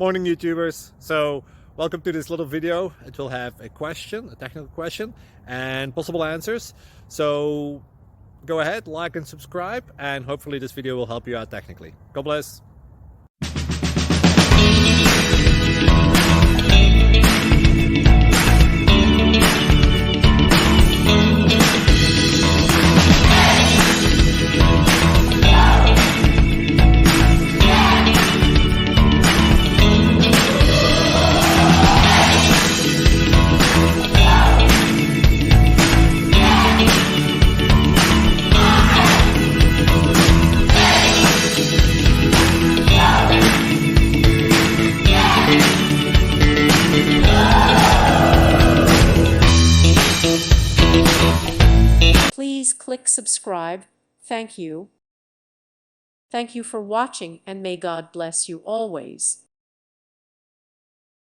Morning, YouTubers. So welcome to this little video. It will have a question, a technical question, and possible answers. So go ahead, like and subscribe, and hopefully this video will help you out technically. God bless. Please click subscribe. Thank you. Thank you for watching, and may God bless you always.